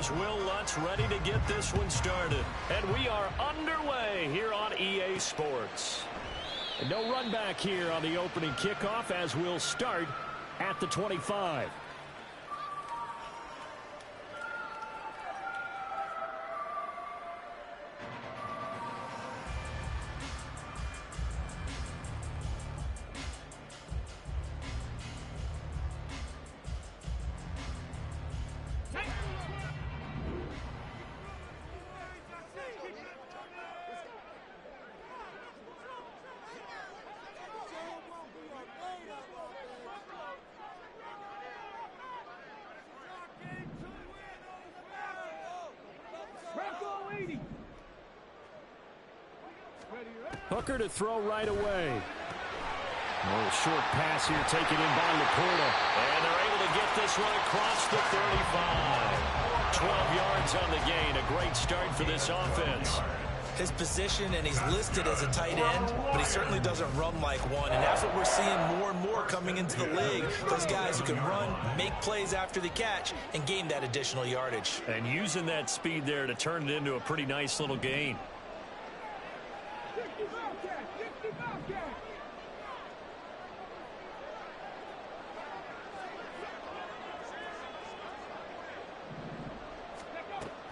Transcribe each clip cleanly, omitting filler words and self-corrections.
Here's Will Lutz ready to get this one started. And we are underway here on EA Sports. And no run back here on the opening kickoff as we'll start at the 25. Hooker to throw right away. A little short pass here taken in by Laporta. And they're able to get this one across the 35. 12 yards on the gain. A great start for this offense. His position, and he's listed as a tight end, but he certainly doesn't run like one. And that's what we're seeing more and more coming into the league. Those guys who can run, make plays after the catch, and gain that additional yardage. And using that speed there to turn it into a pretty nice little gain.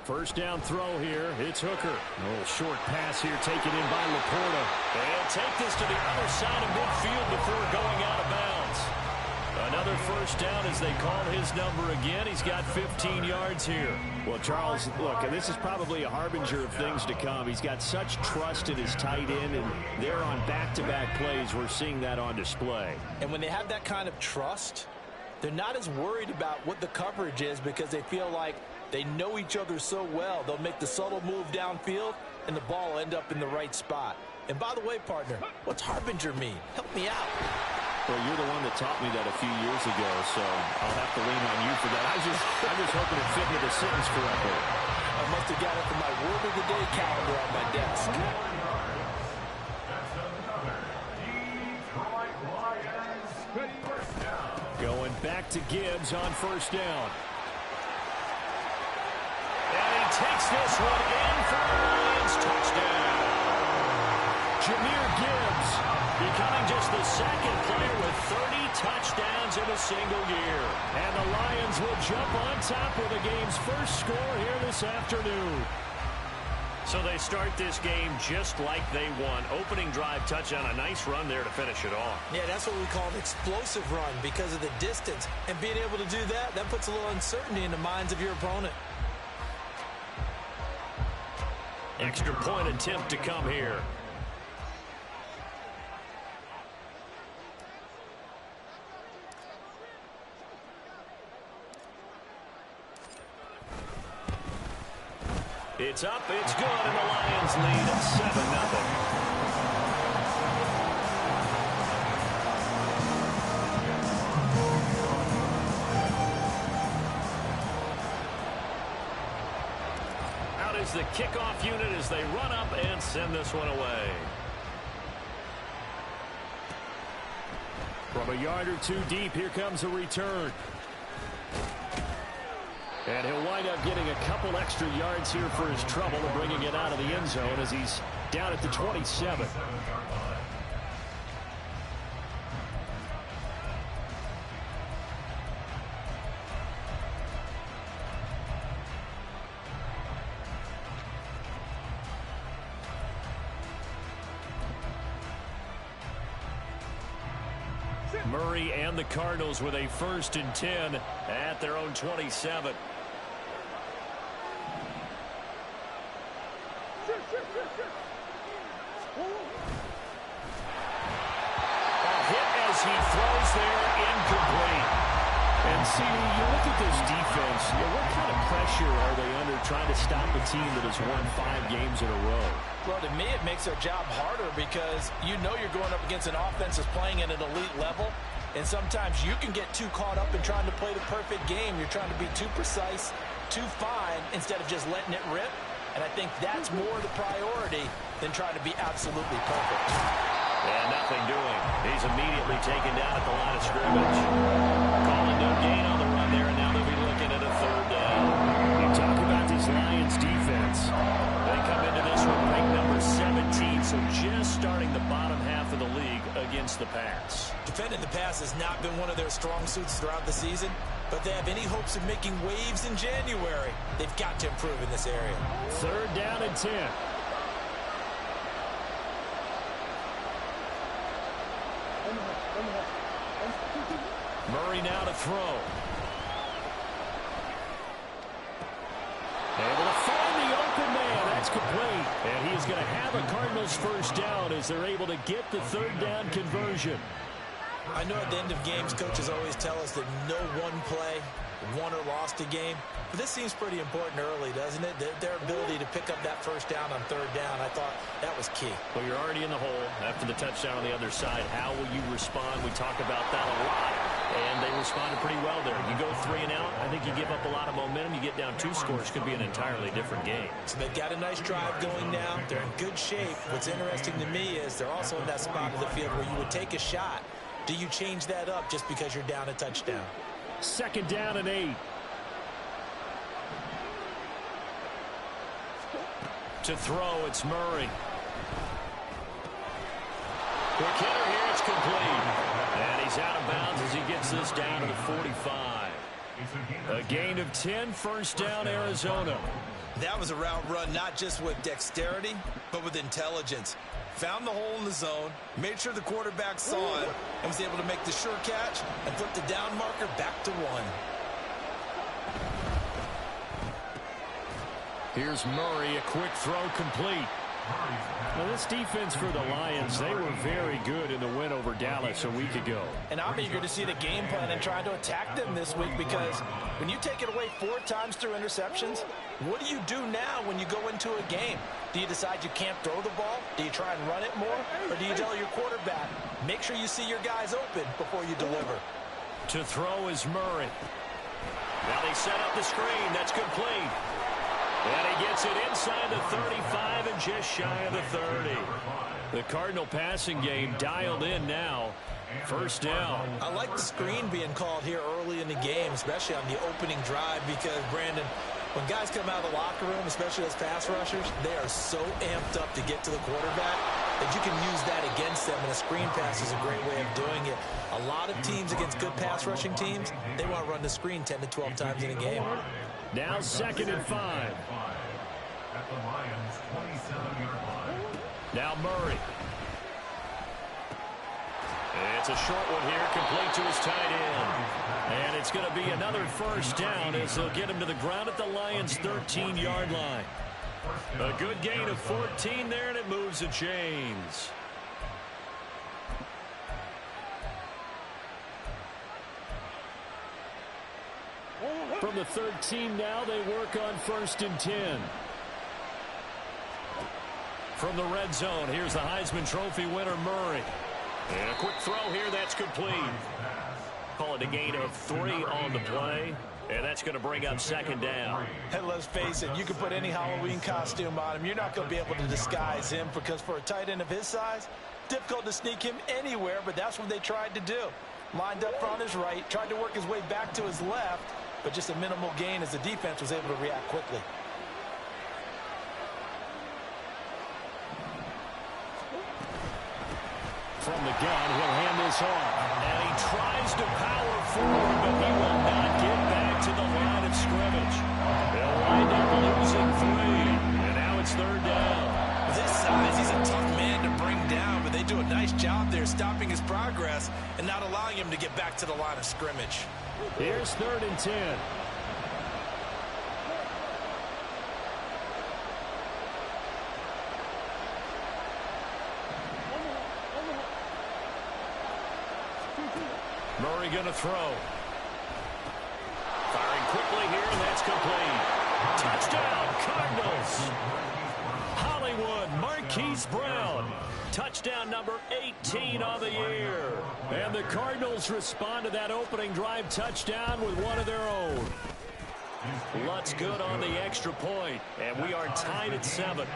First down throw here. It's Hooker. A little short pass here taken in by Laporta. And take this to the other side of midfield before going out of bounds. Another first down as they call his number again. He's got 15 yards here. Well, Charles, look, this is probably a harbinger of things to come. He's got such trust in his tight end, and they're on back-to-back plays. We're seeing that on display. And when they have that kind of trust, they're not as worried about what the coverage is because they feel like they know each other so well. They'll make the subtle move downfield, and the ball will end up in the right spot. And by the way, partner, what's harbinger mean? Help me out. Well, you're the one that taught me that a few years ago, so I'll have to lean on you for that. I'm just hoping it fit into the sentence correctly. I must have got it from my word of the day calendar on my desk. Going back to Gibbs on first down. And he takes this one in for a Lions touchdown. Jahmyr Gibbs becoming just the second player with 30 touchdowns in a single year. And the Lions will jump on top with the game's first score here this afternoon. So they start this game just like they won. Opening drive touchdown, a nice run there to finish it off. Yeah, that's what we call an explosive run because of the distance. And being able to do that, that puts a little uncertainty in the minds of your opponent. Extra point attempt to come here. It's up, it's good, and the Lions lead at 7-0. Out is the kickoff unit as they run up and send this one away. From a yard or two deep, here comes a return. And he'll wind up getting a couple extra yards here for his trouble and bringing it out of the end zone as he's down at the 27. Murray and the Cardinals with a 1st and 10 at their own 27. He throws there, incomplete. And see, you look at this defense, what kind of pressure are they under trying to stop a team that has won 5 games in a row? Well, to me, it makes their job harder because you know you're going up against an offense that's playing at an elite level, and sometimes you can get too caught up in trying to play the perfect game. You're trying to be too precise, too fine, instead of just letting it rip. And I think that's more the priority than trying to be absolutely perfect. And nothing doing. He's immediately taken down at the line of scrimmage. Calling no gain on the run there, and now they'll be looking at a 3rd down. You talk about the pass. Defending the pass has not been one of their strong suits throughout the season, but they have any hopes of making waves in January. They've got to improve in this area. 3rd down and 10. Murray now to throw. Able to find the open man. That's complete. And he's going to have a Cardinals 1st down as they're able to get the 3rd down conversion. I know at the end of games, coaches always tell us that no one play won or lost a game. But this seems pretty important early, doesn't it? Their ability to pick up that 1st down on 3rd down, I thought that was key. Well, you're already in the hole after the touchdown on the other side. How will you respond? We talk about that a lot. And they responded pretty well there. You go 3 and out, I think you give up a lot of momentum. You get down 2 scores, could be an entirely different game. So they've got a nice drive going now. They're in good shape. What's interesting to me is they're also in that spot of the field where you would take a shot. Do you change that up just because you're down a touchdown? 2nd down and 8. To throw, it's Murray. Quick hitter here, it's complete. And he's out of bounds as he gets this down to the 45. A gain of 10, 1st down, Arizona. That was a route run not just with dexterity, but with intelligence. Found the hole in the zone, made sure the quarterback saw it, and was able to make the sure catch and flip the down marker back to 1. Here's Murray, a quick throw complete. Now this defense for the Lions, they were very good in the win over Dallas a week ago. And I'm eager to see the game plan and try to attack them this week, because when you take it away 4 times through interceptions, what do you do now when you go into a game? Do you decide you can't throw the ball? Do you try and run it more? Or do you tell your quarterback, make sure you see your guys open before you deliver? To throw is Murray. Now they set up the screen. That's complete. And he gets it inside the 35 and just shy of the 30. The Cardinal passing game dialed in now. 1st down. I like the screen being called here early in the game, especially on the opening drive, because, Brandon, when guys come out of the locker room, especially those pass rushers, they are so amped up to get to the quarterback that you can use that against them, and a screen pass is a great way of doing it. A lot of teams against good pass rushing teams, they want to run the screen 10 to 12 times in a game. Now 2nd and 5. At the Lions' 27-yard line. Now Murray. It's a short one here, complete to his tight end. And it's going to be another 1st down as they'll get him to the ground at the Lions' 13-yard line. A good gain of 14 there, and it moves the chains. From the 13 now, they work on 1st and 10. From the red zone, here's the Heisman Trophy winner, Murray. And a quick throw here, that's complete. Call it a gain of 3 on the play. And that's going to bring up 2nd down. Hey, let's face it, you can put any Halloween costume on him. You're not going to be able to disguise him, because for a tight end of his size, difficult to sneak him anywhere, but that's what they tried to do. Lined up on his right, tried to work his way back to his left, but just a minimal gain as the defense was able to react quickly. From the gun, he'll hand this off. And he tries to power forward, but he will not get back to the line of scrimmage. They'll wind up losing 3. And now it's 3rd down. With his size, he's a tough man to bring down, but they do a nice job there stopping his progress and not allowing him to get back to the line of scrimmage. Here's 3rd and 10. Murray going to throw. Firing quickly here, and that's complete. Touchdown, Cardinals. Hollywood, Marquise Brown. Touchdown number 18 on the year. And the Cardinals respond to that opening drive touchdown with one of their own. Lutz good on the extra point, and we are tied at 7.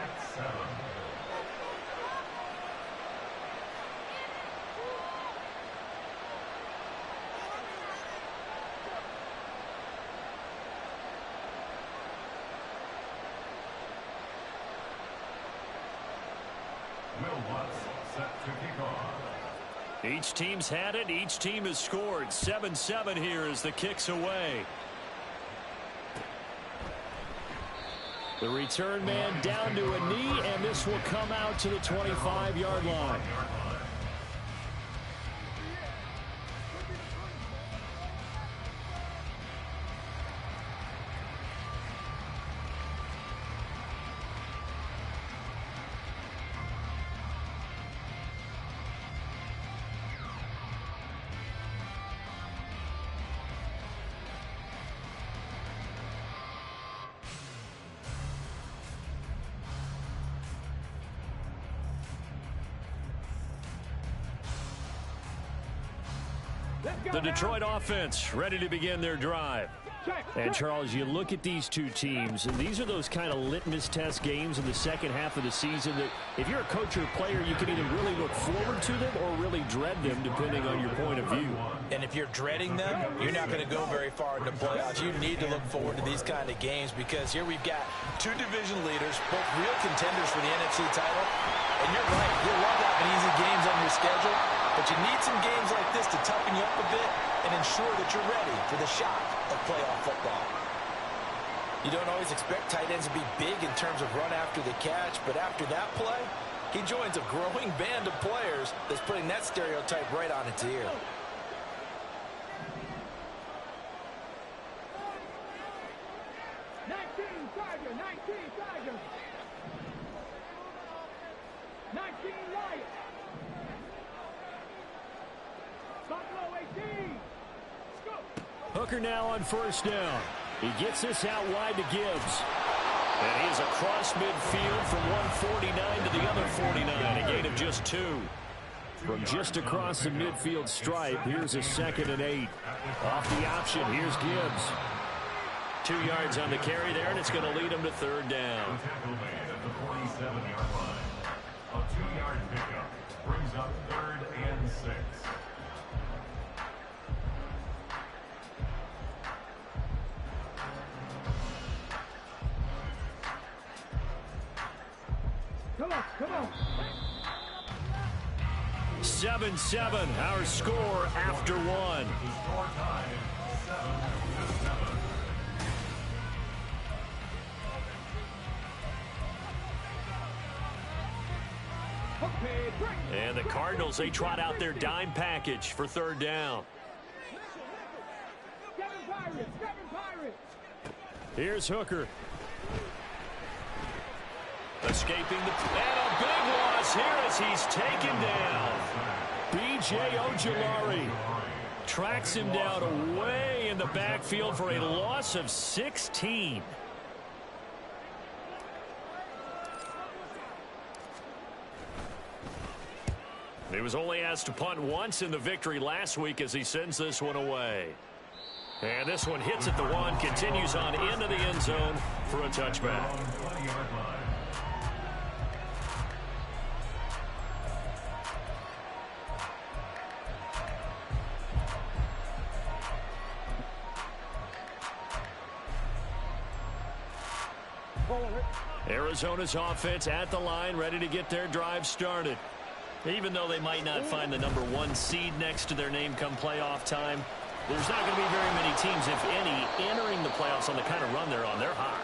Each Each team's had it. Each team has scored. 7-7 here as the kick's away. The return man down to a knee, and this will come out to the 25-yard line. The Detroit offense ready to begin their drive. And, Charles, you look at these two teams, and these are those kind of litmus test games in the second half of the season that if you're a coach or a player, you can either really look forward to them or really dread them, depending on your point of view. And if you're dreading them, you're not going to go very far in the playoffs. You need to look forward to these kind of games because here we've got two division leaders, both real contenders for the NFC title. And you're right, you'll love having easy games on your schedule, but you need some games like this to toughen you up a bit and ensure that you're ready for the shock of playoff football. You don't always expect tight ends to be big in terms of run after the catch, but after that play, he joins a growing band of players that's putting that stereotype right on its ear. Hooker now on first down. He gets this out wide to Gibbs. And he is across midfield from 149 to the other 49, a gain of just 2. From just across the midfield stripe, here's a 2nd and 8. Off the option, here's Gibbs. 2 yards on the carry there, and it's going to lead him to 3rd down. Tackle made at the 47-yard line. A 2-yard pickup brings up 3rd and 6. Come on. 7-7, our score after 1. Score time, 7-7. And the Cardinals, they trot out their dime package for 3rd down. Here's Hooker. Escaping the... And a big loss here as he's taken down. B.J. Ojulari tracks him down away in the backfield for a loss of 16. He was only asked to punt once in the victory last week as he sends this one away. And this one hits at the 1, continues on into the end zone for a touchback. Arizona's offense at the line, ready to get their drive started. Even though they might not find the number 1 seed next to their name come playoff time, there's not going to be very many teams, if any, entering the playoffs on the kind of run they're on. They're hot.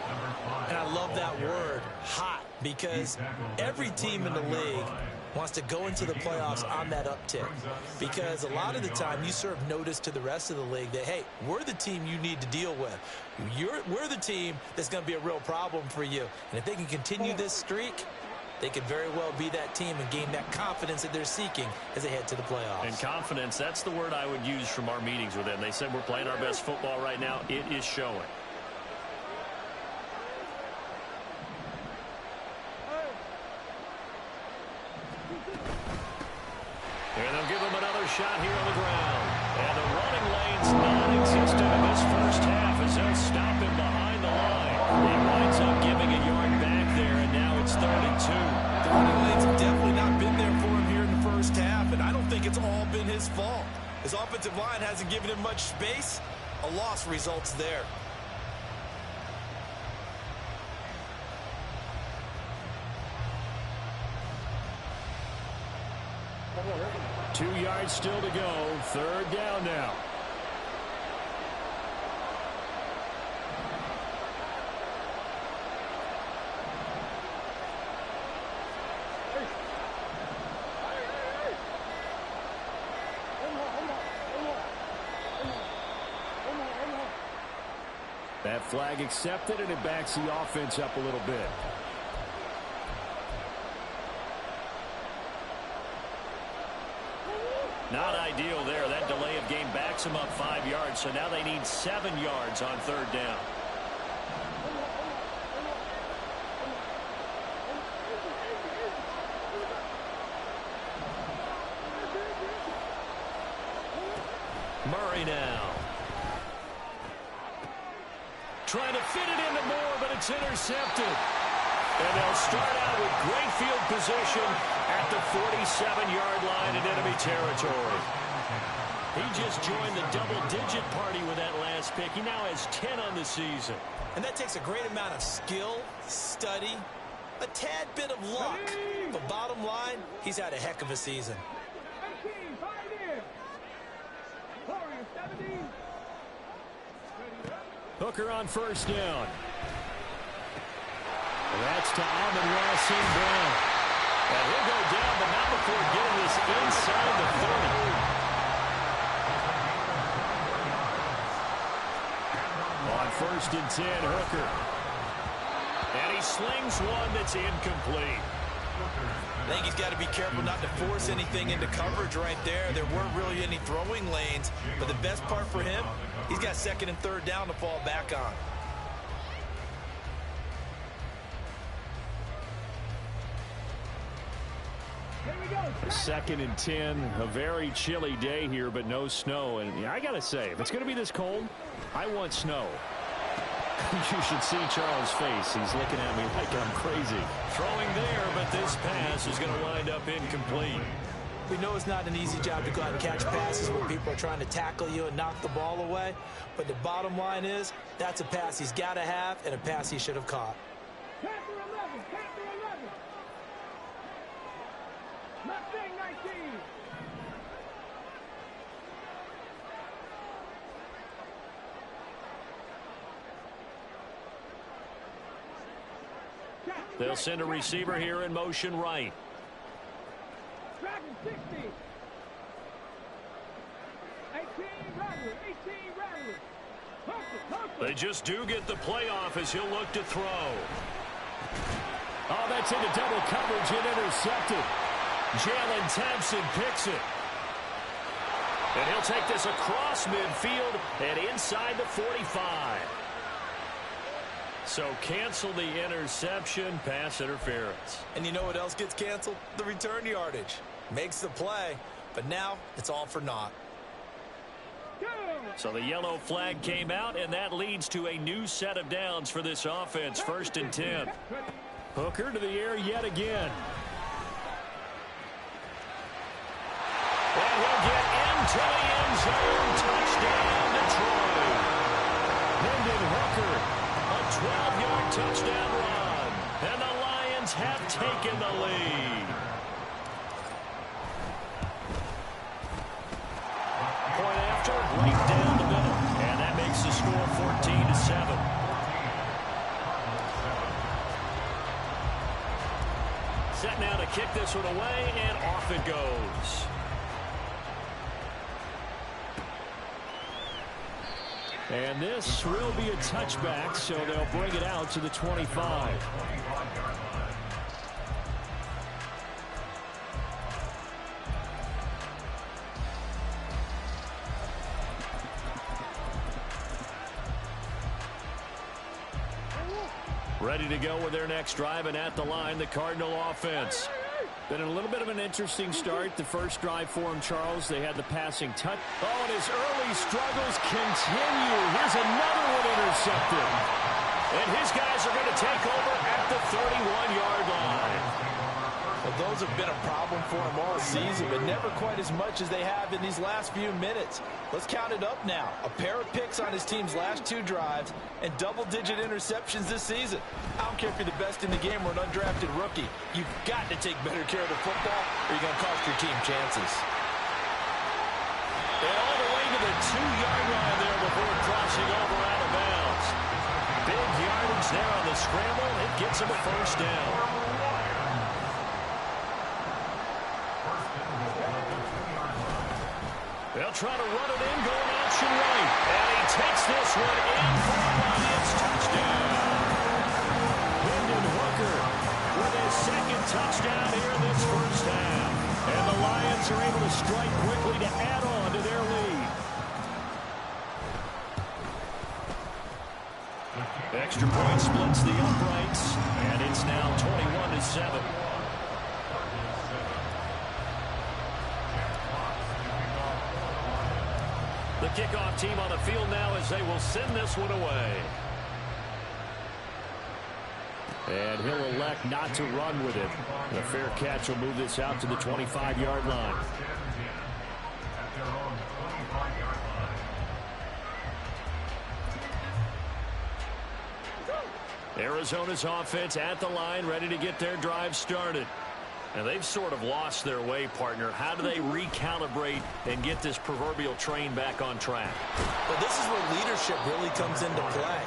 And I love that word, hot, because every team in the league wants to go into the playoffs on that uptick. Because a lot of the time you serve notice to the rest of the league that, hey, we're the team you need to deal with. We're the team that's going to be a real problem for you. And if they can continue this streak, they could very well be that team and gain that confidence that they're seeking as they head to the playoffs. And confidence, that's the word I would use from our meetings with them. They said we're playing our best football right now. It is showing. And they'll give him another shot here on the ground. And the running lane's non-existent in this first half as they'll stop him behind the line. He winds up giving a yard back there, and now it's 3rd and 2. The running lanes have definitely not been there for him here in the first half, and I don't think it's all been his fault. His offensive line hasn't given him much space. A loss results there. 2 yards still to go. Third down now. That flag accepted, and it backs the offense up a little bit. Not ideal there. That delay of game backs them up 5 yards, so now they need 7 yards on third down. Murray now. Trying to fit it into Moore, but it's intercepted. And they'll start out with great field position at the 47-yard line in enemy territory. He just joined the double-digit party with that last pick. He now has 10 on the season. And that takes a great amount of skill, study, a tad bit of luck. But bottom line, he's had a heck of a season. 18, 5 in. Warriors 17. Hooker on first down. That's to Amon-Ra St. Brown. And he'll go down, but not before getting this inside the 30. On first and 10, Hooker. And he slings one that's incomplete. I think he's got to be careful not to force anything into coverage right there. There weren't really any throwing lanes, but the best part for him, he's got second and third down to fall back on. Second and 10, a very chilly day here, but no snow. And yeah, I got to say, if it's going to be this cold, I want snow. You should see Charles' face. He's looking at me like I'm crazy. Throwing there, but this pass is going to wind up incomplete. We know it's not an easy job to go out and catch passes when people are trying to tackle you and knock the ball away. But the bottom line is, that's a pass he's got to have and a pass he should have caught. Panther 11, Panther 11. Mustang 19. They'll send a receiver here in motion right. Dragon 60. 18 Rattler, 18 Rattler. They just do get the playoff as he'll look to throw. Oh, that's into double coverage and intercepted. Jalen Thompson picks it. And he'll take this across midfield and inside the 45. So cancel the interception, pass interference. And you know what else gets canceled? The return yardage. Makes the play, but now it's all for naught. So the yellow flag came out, and that leads to a new set of downs for this offense. First and 10. Hooker to the air yet again. And he'll get into the end zone. Touchdown, Detroit. Hendon Hooker, a 12-yard touchdown run. And the Lions have taken the lead. Point after, right down the middle. And that makes the score 14-7. Set now to kick this one away, and off it goes. And this will be a touchback, so they'll bring it out to the 25. Ready to go with their next drive, and at the line, the Cardinal offense. Been a little bit of an interesting start. The first drive for him, Charles, they had the passing touch. Oh, and his early struggles continue. Here's another one intercepted. And his guys are going to take over at the 31-yard line. Well, those have been a problem for him all season, but never quite as much as they have in these last few minutes. Let's count it up now. A pair of picks on his team's last 2 drives and double-digit interceptions this season. I don't care if you're the best in the game or an undrafted rookie. You've got to take better care of the football or you're going to cost your team chances. And all the way to the 2-yard line there before crossing over out of bounds. Big yardage there on the scramble. It gets him a first down. They'll try to run it in, going option right. And he takes this one in for a Lions touchdown. Hendon Hooker with his second touchdown here in this first half. And the Lions are able to strike quickly to add on to their lead. Extra point splits the uprights, and it's now 21-7. The kickoff team on the field now as they will send this one away. And he'll elect not to run with it. The fair catch will move this out to the 25-yard line. Arizona's offense at the line, ready to get their drive started. And they've sort of lost their way, partner. How do they recalibrate and get this proverbial train back on track? Well, this is where leadership really comes into play.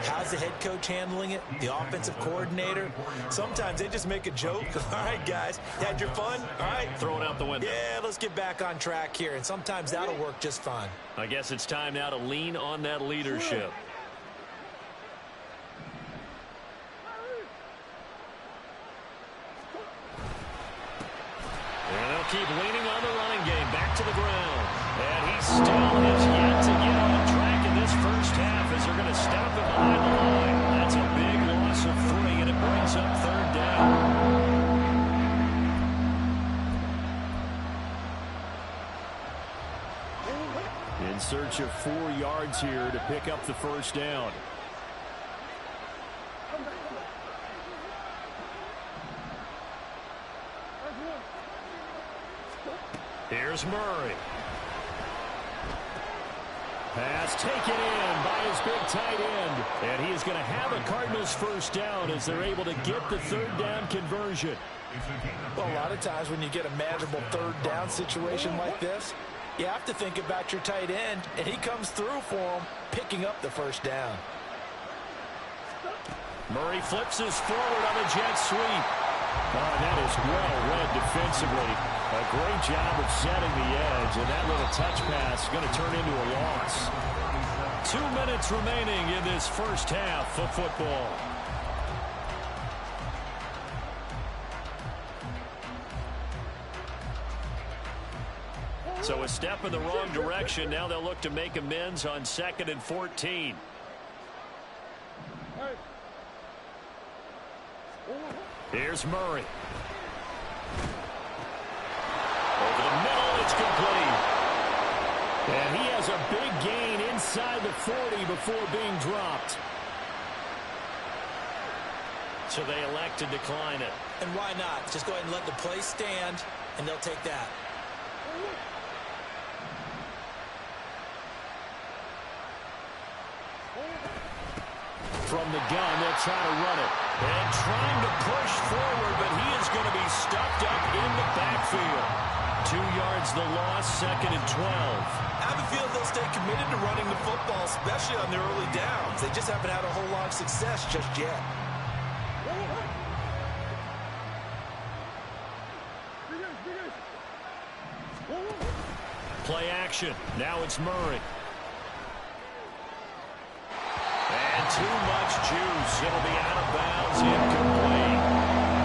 How's the head coach handling it? The offensive coordinator? Sometimes they just make a joke. All right, guys, you had your fun? All right. Throw it out the window. Yeah, let's get back on track here. And sometimes that'll work just fine. I guess it's time now to lean on that leadership. And they'll keep leaning on the running game. Back to the ground. And he still has yet to get on track in this first half as they're going to stop him behind the line. That's a big loss of 3, and it brings up third down. In search of 4 yards here to pick up the first down. Here's Murray. Pass taken in by his big tight end. And he is going to have a Cardinals first down as they're able to get the third down conversion. Well, a lot of times when you get a manageable third down situation like this, you have to think about your tight end, and he comes through for him, picking up the first down. Murray flips us forward on a jet sweep. Oh, that is well read defensively. A great job of setting the edge, and that little touch pass is going to turn into a loss. 2 minutes remaining in this first half of football. So a step in the wrong direction. Now they'll look to make amends on 2nd and 14. Here's Murray. Over the middle, it's complete. And he has a big gain inside the 40 before being dropped. So they elect to decline it. And why not? Just go ahead and let the play stand, and they'll take that. From the gun, they'll try to run it. And trying to push forward, but he is going to be stuffed up in the backfield. 2 yards the loss, 2nd and 12. I have a feeling they'll stay committed to running the football, especially on their early downs. They just haven't had a whole lot of success just yet. Play action. Now it's Murray. And too much juice. It'll be out of bounds, incomplete.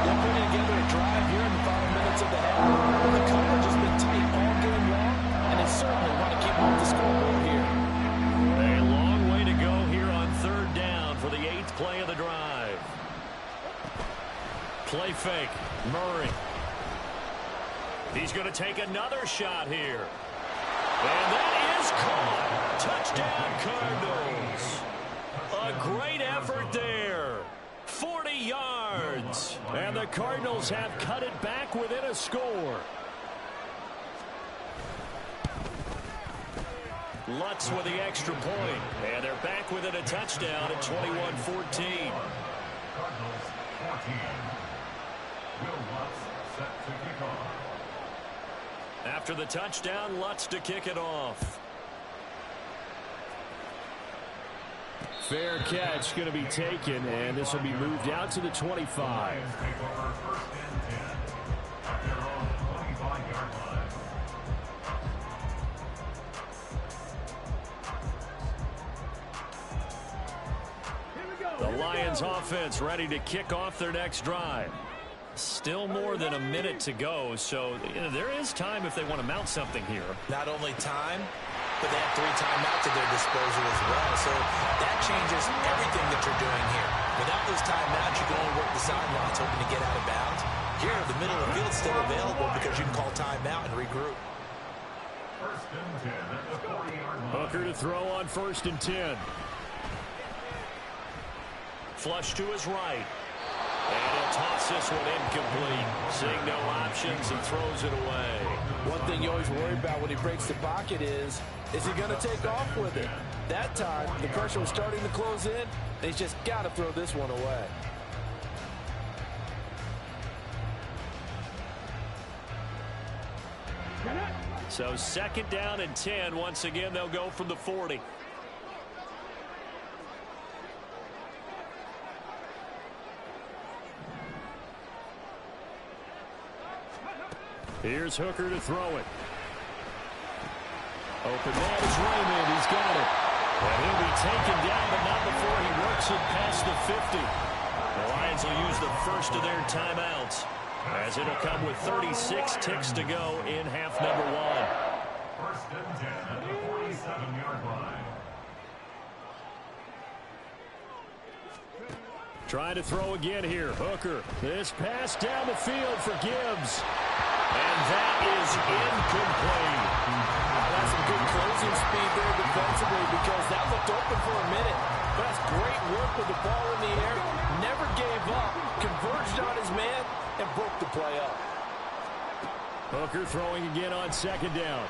They're putting together a drive here in the final minutes of the half. The coverage has been tight all game long, and they certainly want to keep off the scoreboard here. A long way to go here on 3rd down for the 8th play of the drive. Play fake. Murray. He's going to take another shot here. And that is caught. Touchdown, Cardinals. A great effort there. 40 yards. And the Cardinals have cut it back within a score. Lutz with the extra point. And they're back within a touchdown at 21-14. Cardinals 14. Will Lutz set to kick off. After the touchdown, Lutz to kick it off. Fair catch going to be taken, and this will be moved out to the 25. The Lions offense ready to kick off their next drive. Still more than a minute to go, so there is time if they want to mount something here. Not only time, but they have 3 timeouts at their disposal as well. So that changes everything that you're doing here. Without those timeouts, you can only work the sidelines, hoping to get out of bounds. Here, the middle of the field is still available because you can call timeout and regroup. First and 10 at the 40-yard line. Hooker to throw on 1st and 10. Flush to his right. And he'll toss this one incomplete. Seeing no options and throws it away. One thing you always worry about when he breaks the pocket is he going to take off with it? That time, the pressure was starting to close in, and he's just got to throw this one away. So 2nd down and 10. Once again, they'll go from the 40. Here's Hooker to throw it. Open man is Raymond. He's got it. And he'll be taken down, but not before he works it past the 50. The Lions will use the first of their timeouts, as it'll come with 36 ticks to go in half number 1. First and 10 at the 47-yard line. Trying to throw again here. Hooker. This pass down the field for Gibbs. And that is incomplete. That's some good closing speed there defensively because that looked open for a minute. But that's great work with the ball in the air. Never gave up. Converged on his man and broke the play up. Hooker throwing again on 2nd down.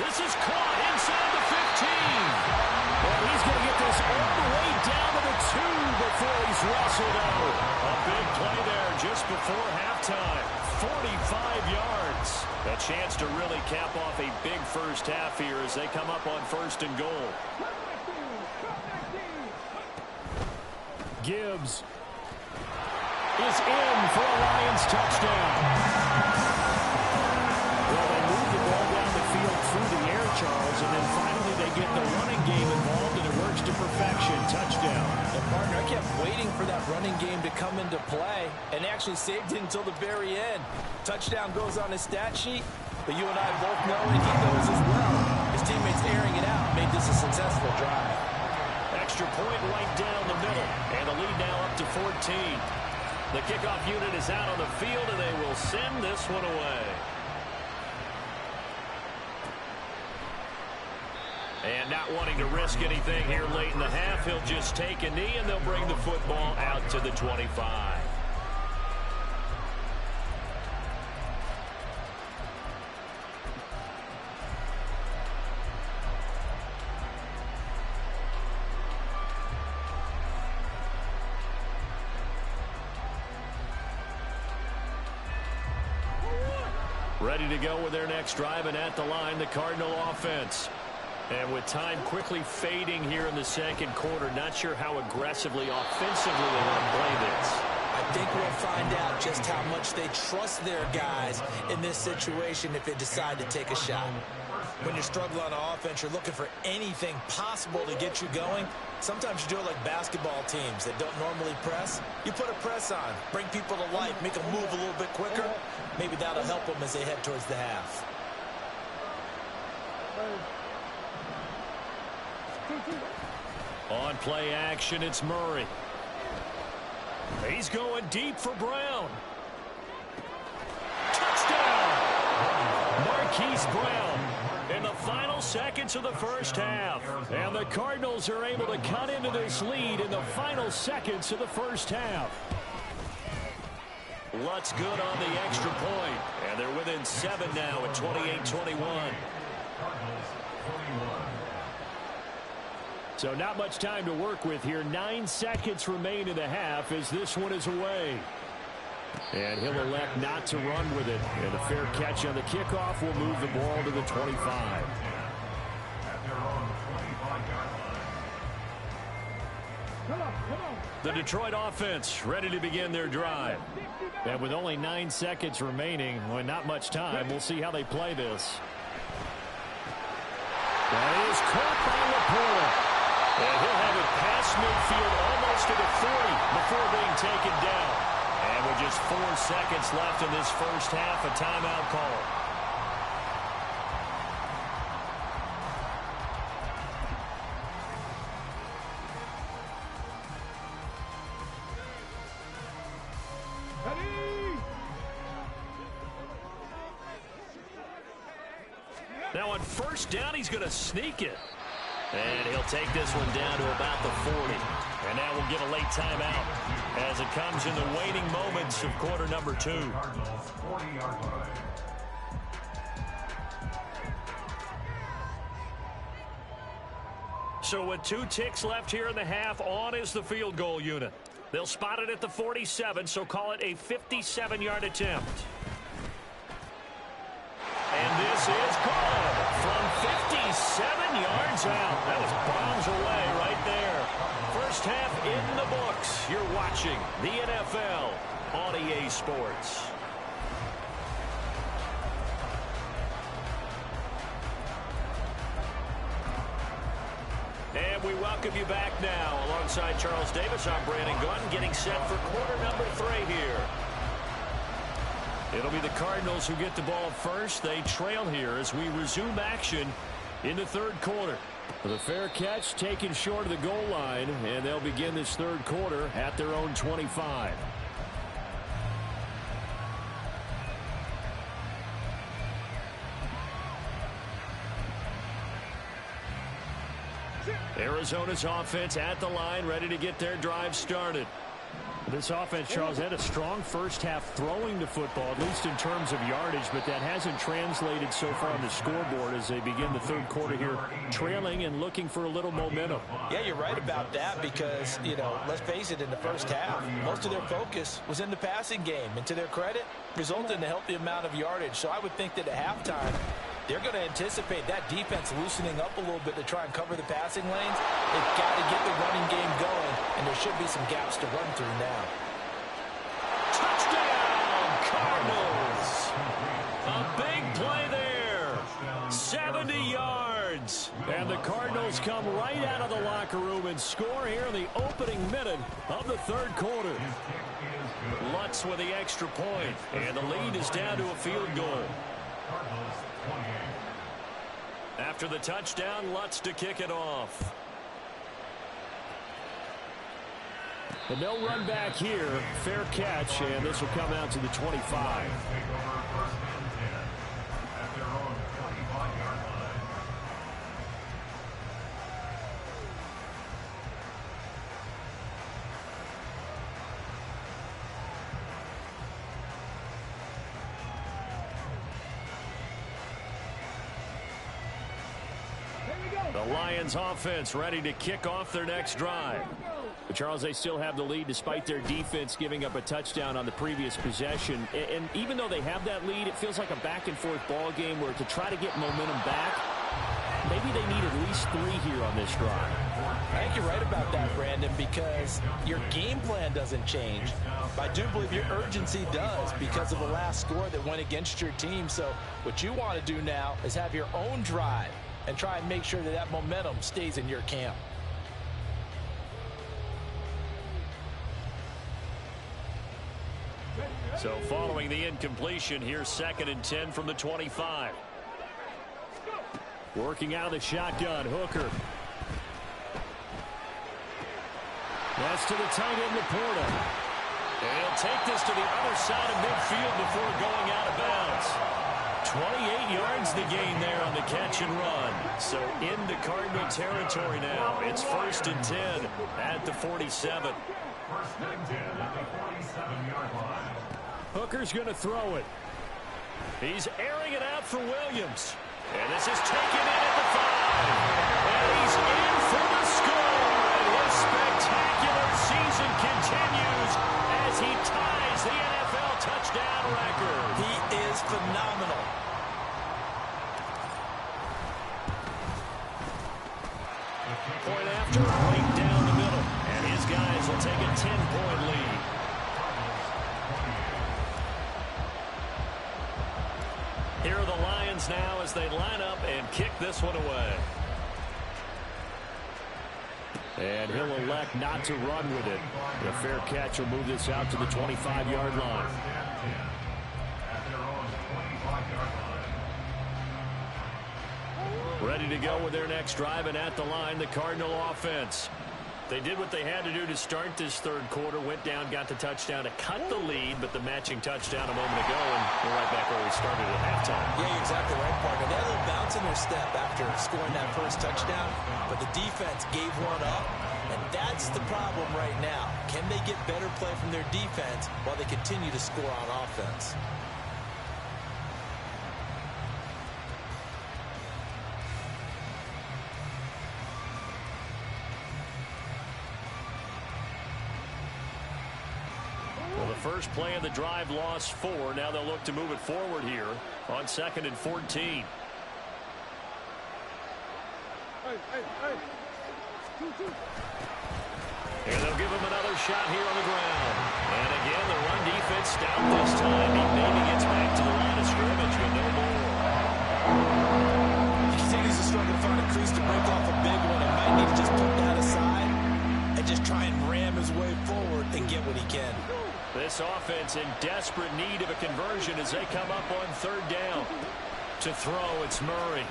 This is caught inside the 15. Well, he's going to get this all the way down to the 2 before he's wrestled out. A big play there just before halftime. 45 yards. A chance to really cap off a big first half here as they come up on 1st and goal. Gibbs is in for a Lions touchdown. Well, they move the ball down the field through the air, Charles, and then finally they get the running game involved, and it works to perfection. Touchdown. And partner, I kept waiting for that running game to come into play and actually saved it until the very end. Touchdown goes on his stat sheet, but you and I both know, and he knows as well, his teammates airing it out made this a successful drive. Extra point right down the middle, and the lead now up to 14. The kickoff unit is out on the field, and they will send this one away. And not wanting to risk anything here late in the half, he'll just take a knee, and they'll bring the football out to the 25. Ready to go with their next drive, and at the line, the Cardinal offense. And with time quickly fading here in the 2nd quarter, not sure how aggressively, offensively they want to play this. I think we'll find out just how much they trust their guys in this situation if they decide to take a shot. When you're struggling on offense, you're looking for anything possible to get you going. Sometimes you do it like basketball teams that don't normally press. You put a press on, bring people to life, make them move a little bit quicker. Maybe that'll help them as they head towards the half. On play action, it's Murray. He's going deep for Brown. Touchdown! Marquise Brown in the final seconds of the first half. And the Cardinals are able to cut into this lead in the final seconds of the first half. Lutz good on the extra point. And they're within 7 now at 28-21. So not much time to work with here. 9 seconds remain in the half as this one is away. And he'll elect not to run with it. And a fair catch on the kickoff will move the ball to the 25. The Detroit offense ready to begin their drive. And with only 9 seconds remaining, well, not much time, we'll see how they play this. That is caught by Laporta. And he'll have it past midfield almost to the 40 before being taken down. And with just 4 seconds left in this first half, a timeout call. Now on first down, he's going to sneak it. And he'll take this one down to about the 40. And now we'll get a late timeout as it comes in the waning moments of quarter number 2. So with 2 ticks left here in the half, on is the field goal unit. They'll spot it at the 47, so call it a 57-yard attempt. And this is good from 57 yards out. That was bombs away right there. First half in the books. You're watching the NFL on EA Sports. And we welcome you back now. Alongside Charles Davis, I'm Brandon Gordon, getting set for quarter number 3 here. It'll be the Cardinals who get the ball first. They trail here as we resume action in the third quarter. The fair catch taken short of the goal line, and they'll begin this third quarter at their own 25. Arizona's offense at the line, ready to get their drive started. This offense, Charles, had a strong first half throwing the football, at least in terms of yardage, but that hasn't translated so far on the scoreboard as they begin the third quarter here, trailing and looking for a little momentum. Yeah, you're right about that because, you know, let's face it, in the first half, most of their focus was in the passing game. And to their credit, resulted in a healthy amount of yardage. So I would think that at halftime, they're going to anticipate that defense loosening up a little bit to try and cover the passing lanes. They've got to get the running game going, and there should be some gaps to run through now. Touchdown, Cardinals! A big play there. 70 yards. And the Cardinals come right out of the locker room and score here in the opening minute of the third quarter. Lutz with the extra point, and the lead is down to a field goal. After the touchdown, Lutz to kick it off. And they'll run back here. Fair catch, and this will come out to the 25. The Lions offense ready to kick off their next drive. But Charles, they still have the lead despite their defense giving up a touchdown on the previous possession. And even though they have that lead, it feels like a back-and-forth ball game where to try to get momentum back, maybe they need at least 3 here on this drive. I think you're right about that, Brandon, because your game plan doesn't change. But I do believe your urgency does because of the last score that went against your team. So what you want to do now is have your own drive and try and make sure that that momentum stays in your camp. So following the incompletion, here's 2nd and 10 from the 25. Working out of the shotgun, Hooker. That's to the tight end, Laporta. And he'll take this to the other side of midfield before going out of bounds. 28 yards the gain there on the catch and run. So into Cardinal territory now. It's 1st and 10 at the 47. 1st and 10 at the 47-yard line. Hooker's going to throw it. He's airing it out for Williams. And this is taken in at the 5. And he's in for the score. And his spectacular season continues as he ties the NFL 2-point after, right down the middle. And his guys will take a 10-point lead. Here are the Lions now as they line up and kick this one away. And he'll elect not to run with it. The fair catch will move this out to the 25-yard line. Ready to go with their next drive, and at the line, the Cardinal offense. They did what they had to do to start this third quarter, went down, got the touchdown to cut the lead, but the matching touchdown a moment ago, and we're right back where we started at halftime. Yeah, you're exactly right, partner. They had a little bounce in their step after scoring that first touchdown, but the defense gave one up, and that's the problem right now. Can they get better play from their defense while they continue to score on offense? First play of the drive, lost 4. Now they'll look to move it forward here on 2nd and 14. Hey. And they'll give him another shot here on the ground. And again, the run defense stout this time. He maybe gets back to the line of scrimmage, but no more. He continues to struggle to find a crease to break off a big one. He might need to just put that aside and just try and ram his way forward and get what he can. This offense in desperate need of a conversion as they come up on 3rd down. To throw, it's Murray.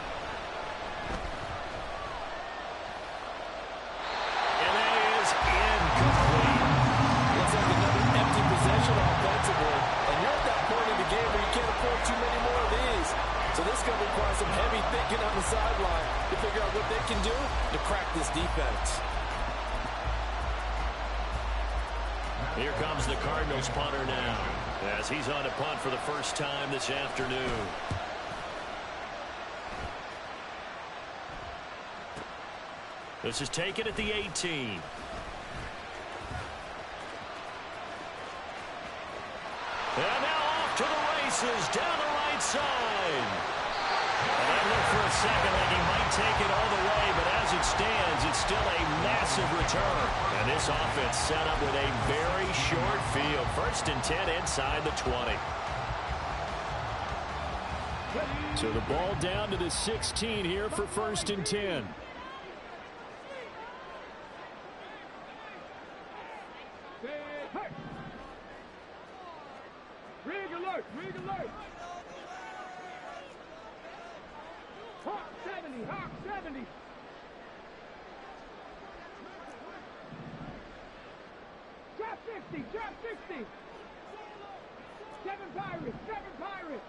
And that is incomplete. Looks like another empty possession offensively. And you're at that point in the game where you can't afford too many more of these. So this is going to require some heavy thinking on the sideline to figure out what they can do to crack this defense. Here comes the Cardinals punter now as he's on a punt for the first time this afternoon. This is taken at the 18. And now off to the races down the right side. And I looked for a second like he might take it all the way, but as it stands, it's still a massive return. And this offense set up with a very short field. 1st and 10 inside the 20. So the ball down to the 16 here for 1st and 10. Rig alert! Rig alert! Hawk 70! Hawk 70! Drop 60! Drop 60! 7 Pirates! 7 Pirates!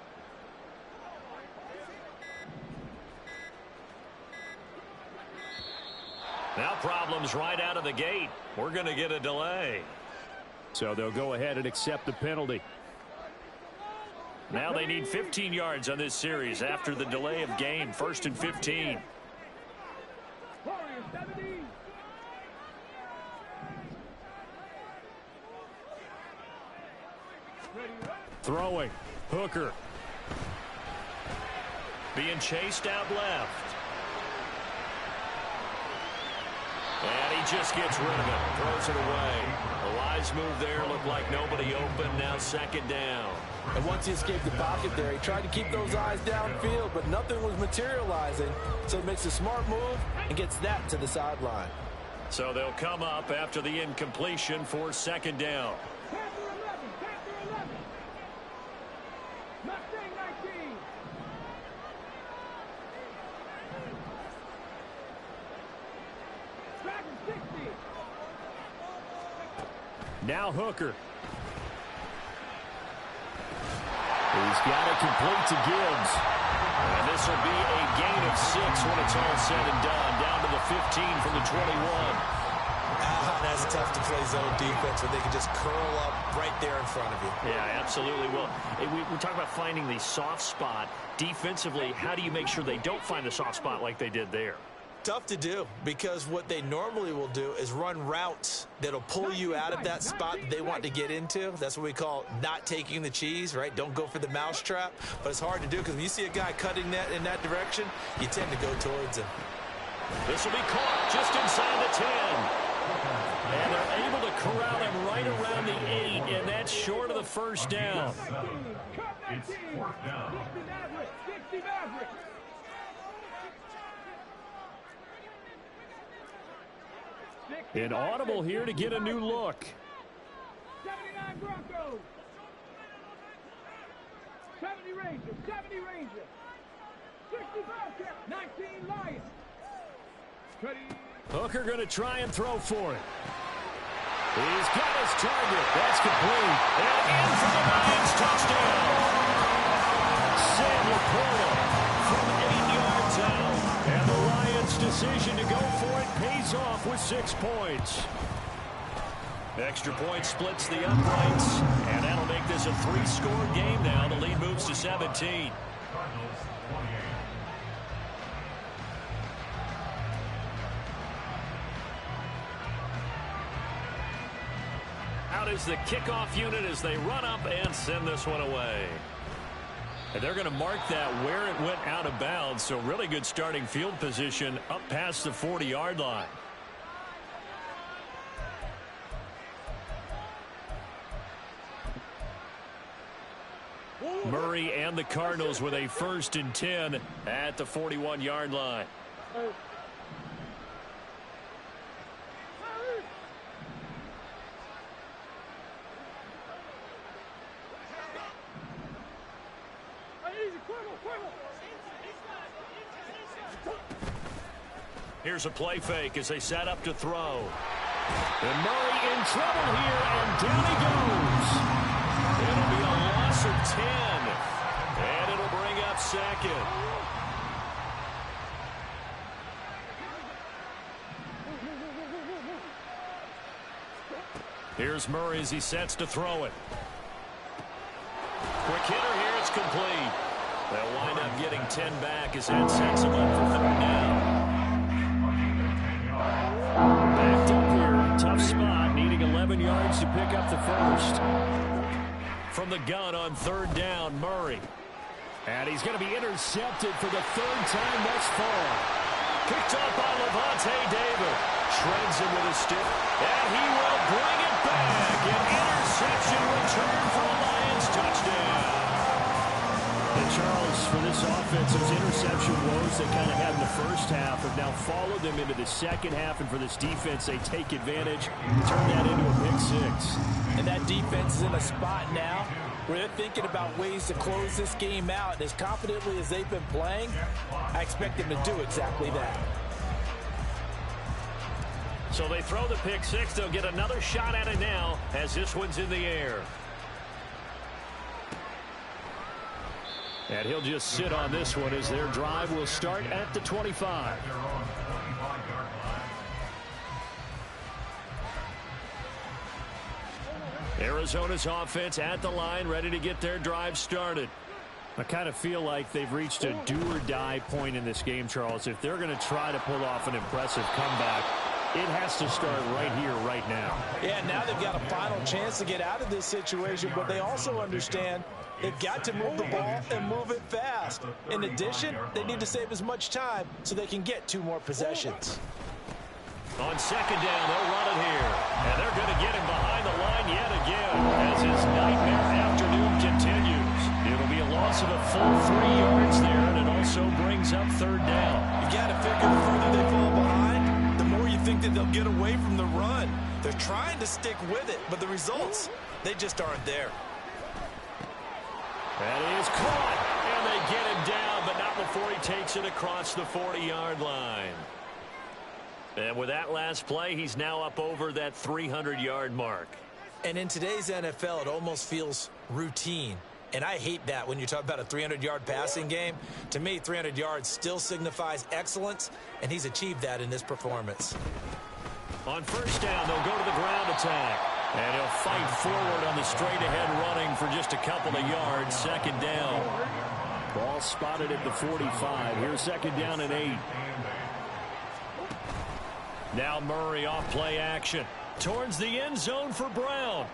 Now problems right out of the gate. We're going to get a delay. So they'll go ahead and accept the penalty. Now they need 15 yards on this series after the delay of game. 1st and 15. Warriors 70! Throwing. Hooker. Being chased out left. And he just gets rid of it. Throws it away. A wise move there. Looked like nobody open. Now 2nd down. And once he escaped the pocket there, he tried to keep those eyes downfield, but nothing was materializing. So he makes a smart move and gets that to the sideline. So they'll come up after the incompletion for 2nd down. Panther 11! Panther 11! Mustang 19! Dragon 60! Now Hooker. He's got it complete to Gibbs. And this will be a gain of 6 when it's all said and done. Down to the 15 from the 21. That's tough to play zone defense when they can just curl up right there in front of you. Yeah, absolutely. Well, we talk about finding the soft spot. Defensively, how do you make sure they don't find the soft spot like they did there? Tough to do, because what they normally will do is run routes that'll pull you out of that spot that they want to get into. That's what we call not taking the cheese, right? Don't go for the mousetrap. But it's hard to do because when you see a guy cutting that in that direction, you tend to go towards him. This will be caught just inside the 10. And they're able to corral him right around the 8, and that's short of the first down. It's fourth down. 60 Maverick. An audible here to get a new look. 79 Broncos. 70 Rangers. 70 Rangers. 60 Bobcats. 19 Lions. Hooker going to try and throw for it. He's got his target. That's complete. And in for the Lions touchdown. Sam Laporta from 8 yards out. And the Lions' decision to go for it pays off with 6 points. Extra point splits the uprights. And that'll make this a 3-score game now. The lead moves to 17. Cardinals 28. Out is the kickoff unit as they run up and send this one away. And they're going to mark that where it went out of bounds, so really good starting field position up past the 40-yard line. Murray and the Cardinals with a 1st and 10 at the 41-yard line. Here's a play fake as they set up to throw. And Murray in trouble here, and down he goes. It'll be a loss of 10, and it'll bring up 2nd. Here's Murray as he sets to throw it. Quick hitter here, it's complete. They'll wind up getting 10 back as that sets them up for 3rd down. Backed up here, tough spot, needing 11 yards to pick up the 1st. From the gun on 3rd down, Murray. And he's going to be intercepted for the 3rd time thus far. Picked up by Levante David. Shreds him with a stick, and he will bring it back. An interception return for a Lions touchdown. And Charles, for this offense, those interception woes they kind of had in the first half have now followed them into the second half, and for this defense, they take advantage, turn that into a pick 6. And that defense is in a spot now where they're thinking about ways to close this game out. And as confidently as they've been playing, I expect them to do exactly that. So they throw the pick 6. They'll get another shot at it now as this one's in the air. And he'll just sit on this one as their drive will start at the 25. Arizona's offense at the line, ready to get their drive started. I kind of feel like they've reached a do-or-die point in this game, Charles. If they're going to try to pull off an impressive comeback, it has to start right here, right now. Yeah, now they've got a final chance to get out of this situation, but they also understand they've got to move the ball and move it fast. In addition, they need to save as much time so they can get 2 more possessions. On 2nd down, they'll run it here. And they're going to get him behind the line yet again as his nightmare afternoon continues. It'll be a loss of a full 3 yards there, and it also brings up 3rd down. You got to figure the further they fall behind, the more you think that they'll get away from the run. They're trying to stick with it, but the results, they just aren't there. That is caught, and they get him down, but not before he takes it across the 40-yard line. And with that last play, he's now up over that 300-yard mark. And in today's NFL, it almost feels routine. And I hate that when you talk about a 300-yard passing game. To me, 300 yards still signifies excellence, and he's achieved that in this performance. On 1st down, they'll go to the ground attack. And he'll fight forward on the straight-ahead running for just a couple of yards. 2nd down. Ball spotted at the 45. Here's 2nd down and 8. Now Murray off play action. Towards the end zone for Brown.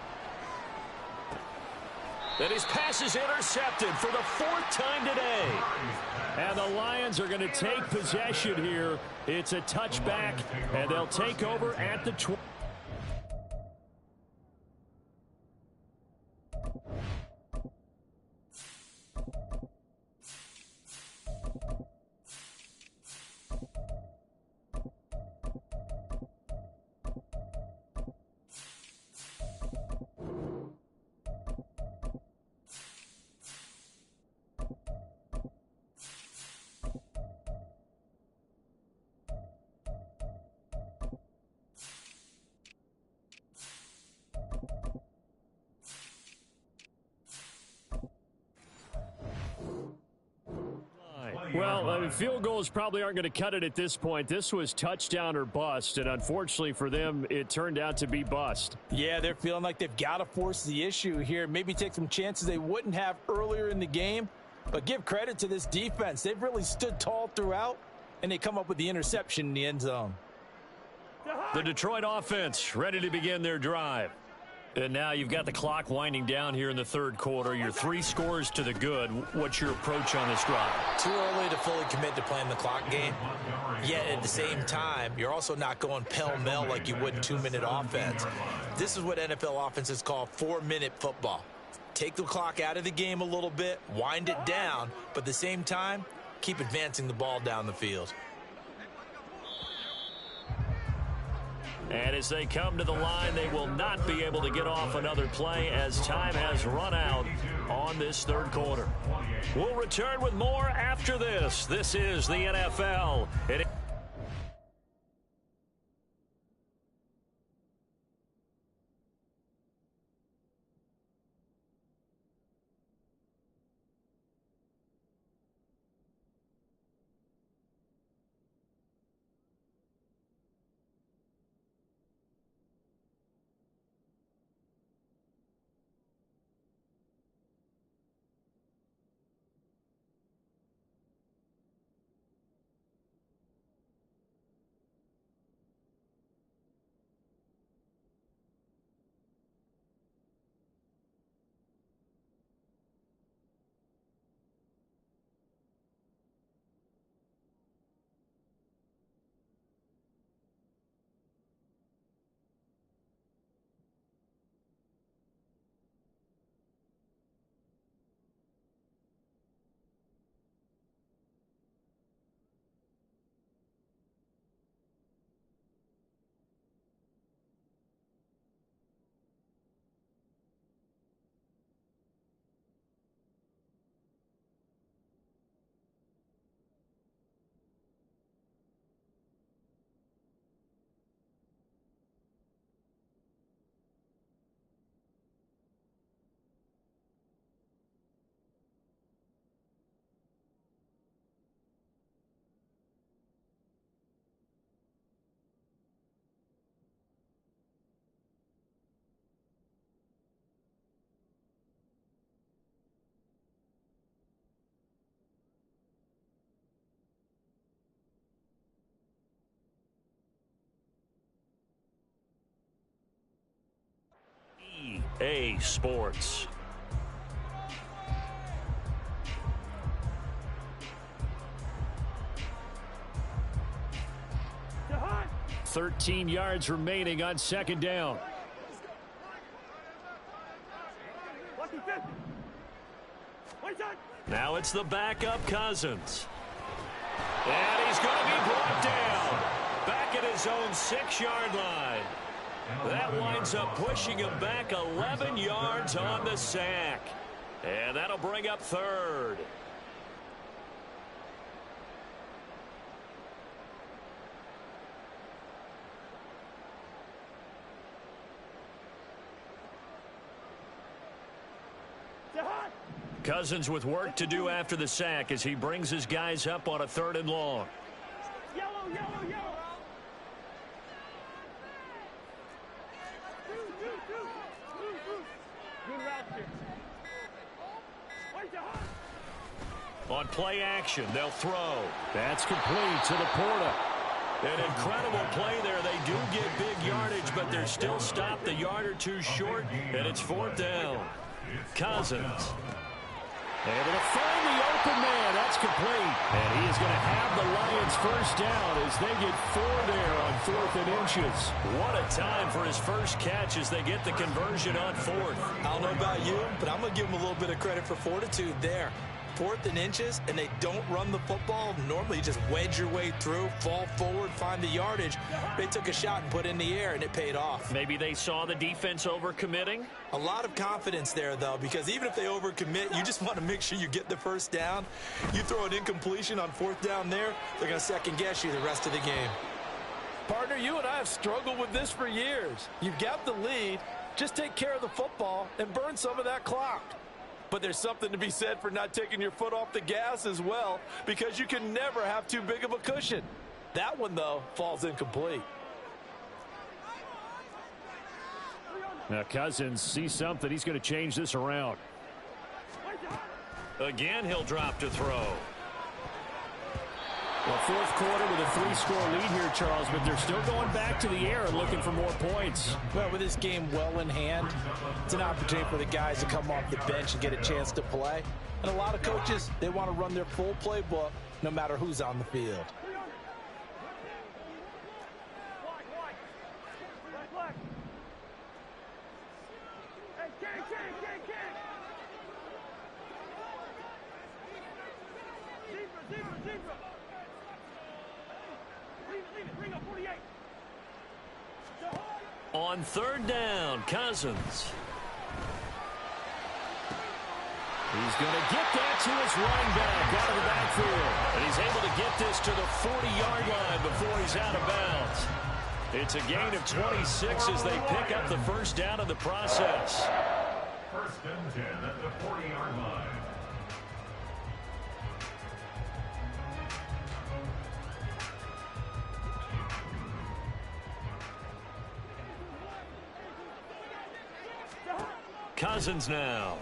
And his pass is intercepted for the 4th time today. And the Lions are going to take possession here. It's a touchback, and they'll take over at the 20. Well, field goals probably aren't going to cut it at this point. This was touchdown or bust, and unfortunately for them, it turned out to be bust. Yeah, they're feeling like they've got to force the issue here. Maybe take some chances they wouldn't have earlier in the game. But give credit to this defense. They've really stood tall throughout, and they come up with the interception in the end zone. The Detroit offense ready to begin their drive. And now you've got the clock winding down here in the third quarter. You're 3 scores to the good. What's your approach on this drive? Too early to fully commit to playing the clock game. Yet at the same time, you're also not going pell-mell like you would in 2-minute offense. This is what NFL offenses call 4-minute football. Take the clock out of the game a little bit, wind it down, but at the same time, keep advancing the ball down the field. And as they come to the line, they will not be able to get off another play as time has run out on this third quarter. We'll return with more after this. This is the NFL. EA Sports. Jahan! 13 yards remaining on second down. Now it's the backup Cousins. And he's going to be brought down. Back at his own 6-yard line. That winds up pushing him back 11 yards on the sack. And that'll bring up third. Cousins with work to do after the sack as he brings his guys up on a 3rd and long. Yellow, yellow, yellow. Good route here. On play action, they'll throw. That's complete to Laporta. An incredible play there. They do get big yardage, but they're still stopped a yard or two short, and it's 4th down. Cousins. Able to find the open man. That's complete. And he is going to have the Lions first down as they get 4 there on 4th and inches. What a time for his first catch as they get the conversion on 4th. I don't know about you, but I'm going to give him a little bit of credit for fortitude there. 4th and inches, and they don't run the football. Normally, you just wedge your way through, fall forward, find the yardage. They took a shot and put it in the air, and it paid off. Maybe they saw the defense overcommitting. A lot of confidence there, though, because even if they overcommit, you just want to make sure you get the first down. You throw an incompletion on 4th down there, they're going to second-guess you the rest of the game. Partner, you and I have struggled with this for years. You've got the lead. Just take care of the football and burn some of that clock. But there's something to be said for not taking your foot off the gas as well, because you can never have too big of a cushion. That one, though, falls incomplete. Now Cousins sees something. He's going to change this around. Again, he'll drop to throw. Well, 4th quarter with a 3-score lead here, Charles, but they're still going back to the air and looking for more points. Well, with this game well in hand, it's an opportunity for the guys to come off the bench and get a chance to play. And a lot of coaches, they want to run their full playbook no matter who's on the field. On 3rd down, Cousins. He's going to get that to his running back out of the backfield. And he's able to get this to the 40-yard line before he's out of bounds. It's a gain of 26 as they pick up the first down in the process. 1st and 10 at the 40-yard line. Cousins now.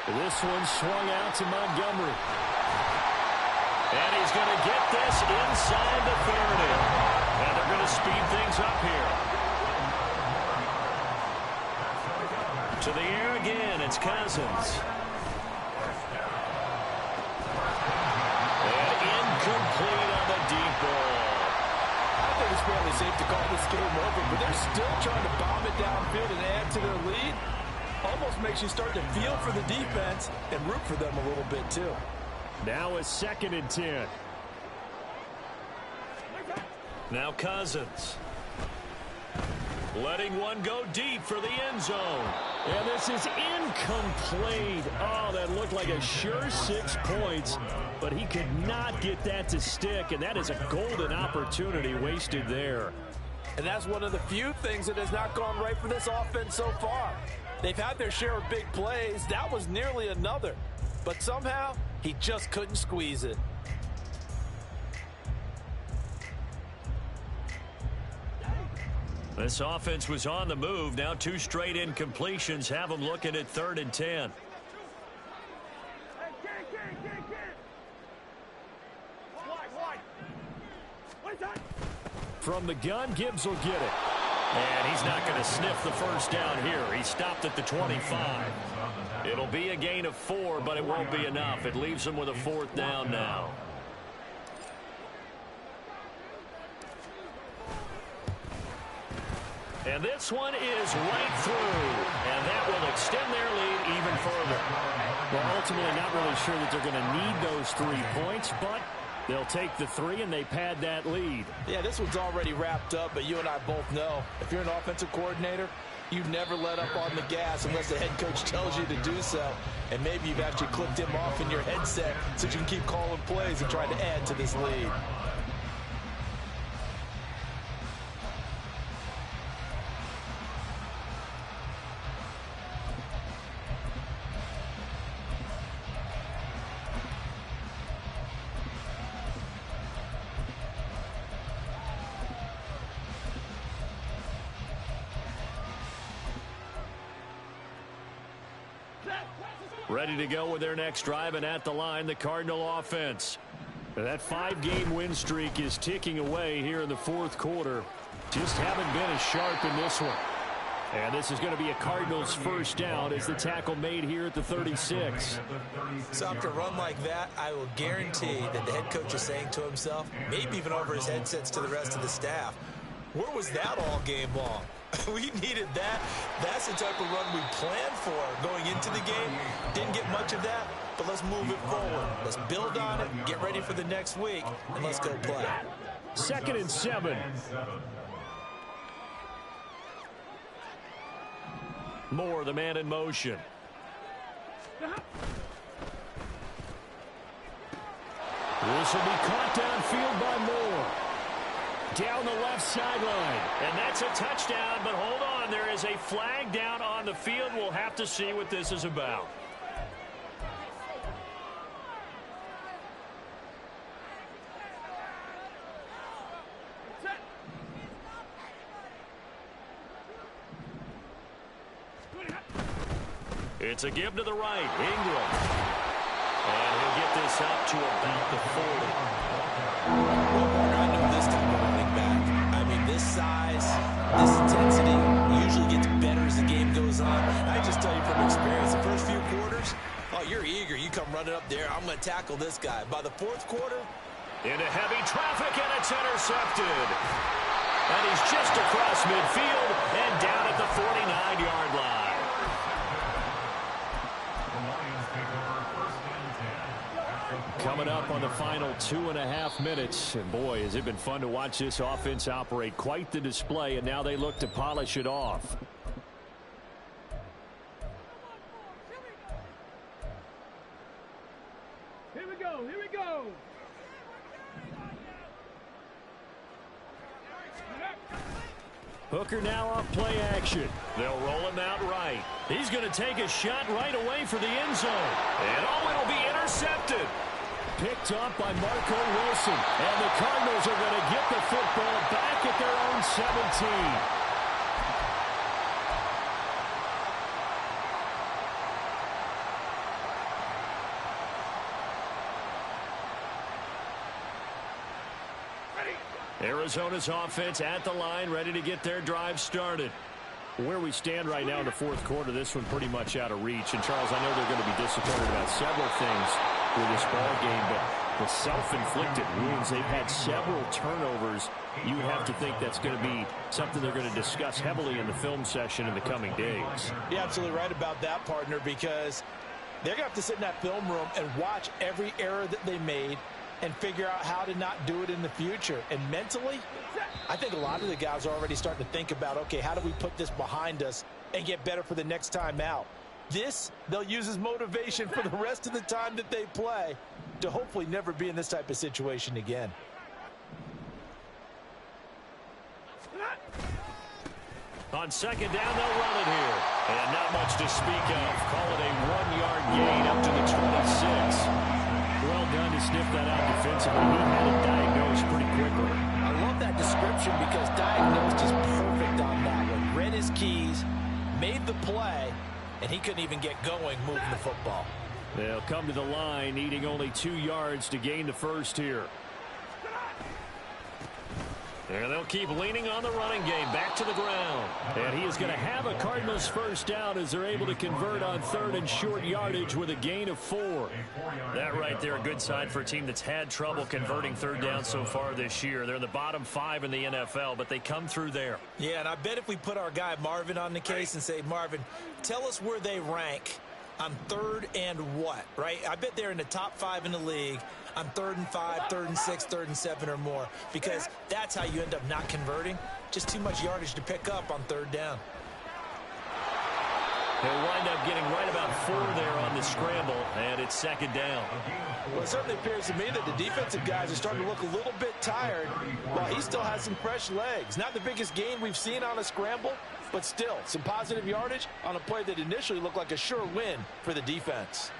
This one swung out to Montgomery. And he's going to get this inside the 30. And they're going to speed things up here. To the air again, it's Cousins. And incomplete on the deep ball. I think it's fairly safe to call this game over, but they're still trying to bomb it downfield and add to their lead. Almost makes you start to feel for the defense and root for them a little bit, too. Now a 2nd and 10. Now Cousins. Letting one go deep for the end zone. And this is incomplete. Oh, that looked like a sure 6 points. But he could not get that to stick, and that is a golden opportunity wasted there. And that's one of the few things that has not gone right for this offense so far. They've had their share of big plays. That was nearly another. But somehow, he just couldn't squeeze it. This offense was on the move. Now 2 straight incompletions have them looking at 3rd and 10. From the gun, Gibbs will get it. And he's not going to sniff the first down here. He stopped at the 25. It'll be a gain of 4, but it won't be enough. It leaves him with a 4th down now. And this one is right through. And that will extend their lead even further. Well, ultimately not really sure that they're going to need those 3 points, but they'll take the 3 and they pad that lead. Yeah, this one's already wrapped up, but you and I both know if you're an offensive coordinator, you never let up on the gas unless the head coach tells you to do so. And maybe you've actually clicked him off in your headset so you can keep calling plays and trying to add to this lead. Ready to go with their next drive, and at the line, the Cardinal offense. That 5-game win streak is ticking away here in the 4th quarter. Just haven't been as sharp in this one. And this is going to be a Cardinals first down as the tackle made here at the 36. So after a run like that, I will guarantee that the head coach is saying to himself, maybe even over his headsets to the rest of the staff, where was that all game long? We needed that. That's the type of run we planned for going into the game. Didn't get much of that, but let's move it forward. Let's build on it, get ready for the next week, and let's go play. 2nd and 7. Moore, the man in motion. This will be caught downfield by Moore. Down the left sideline. And that's a touchdown, but hold on. There is a flag down on the field. We'll have to see what this is about. It's a give to the right. Ingram. And he'll get this up to about the 40. Well, Warner, I know this type of running back. I mean, this size, this intensity usually gets better as the game goes on. I just tell you from experience, the first few quarters, oh, you're eager. You come running up there. I'm going to tackle this guy. By the 4th quarter, into heavy traffic, and it's intercepted. And he's just across midfield and down at the 49-yard line. Coming up on the final 2.5 minutes. And boy, has it been fun to watch this offense operate. Quite the display, and now they look to polish it off. Here we go, here we go. Hooker now off play action. They'll roll him out right. He's going to take a shot right away for the end zone. And oh, it'll be intercepted. Picked up by Marco Wilson. And the Cardinals are going to get the football back at their own 17. Arizona's offense at the line, ready to get their drive started. Where we stand right now in the 4th quarter, this one pretty much out of reach. And, Charles, I know they're going to be disappointed about several things with this ball game, but the self-inflicted wounds, they've had several turnovers. You would have to think that's going to be something they're going to discuss heavily in the film session in the coming days. You're absolutely right about that, partner, because they're going to have to sit in that film room and watch every error that they made and figure out how to not do it in the future. And mentally, I think a lot of the guys are already starting to think about, okay, how do we put this behind us and get better for the next time out? This, they'll use as motivation for the rest of the time that they play to hopefully never be in this type of situation again. On 2nd down, they'll run it here. And not much to speak of. Call it a 1-yard gain up to the 26. Well done to sniff that out defensively. He had it diagnosed pretty quickly. I love that description because diagnosed is perfect on that one. Read his keys, made the play, and he couldn't even get going moving the football. They'll come to the line, needing only 2 yards to gain the first here. And they'll keep leaning on the running game back to the ground. And he is going to have a Cardinals first down as they're able to convert on 3rd and short yardage with a gain of 4. That right there, a good sign for a team that's had trouble converting 3rd down so far this year. They're in the bottom 5 in the NFL, but they come through there. Yeah, and I bet if we put our guy Marvin on the case and say, Marvin, tell us where they rank on 3rd and what, right? I bet they're in the top 5 in the league on 3rd and 5, 3rd and 6, 3rd and 7 or more, because that's how you end up not converting. Just too much yardage to pick up on 3rd down. They'll wind up getting right about 4 there on the scramble, and it's 2nd down. Well, it certainly appears to me that the defensive guys are starting to look a little bit tired while he still has some fresh legs. Not the biggest gain we've seen on a scramble, but still some positive yardage on a play that initially looked like a sure win for the defense.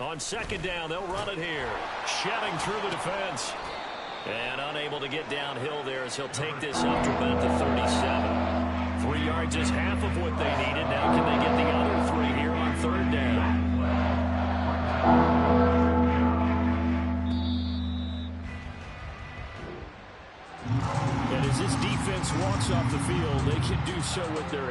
On 2nd down, they'll run it here. Shoving through the defense. And unable to get downhill there as he'll take this up to about the 37. 3 yards is half of what they needed. Now can they get the other 3 here on 3rd down? As this defense walks off the field, they can do so with their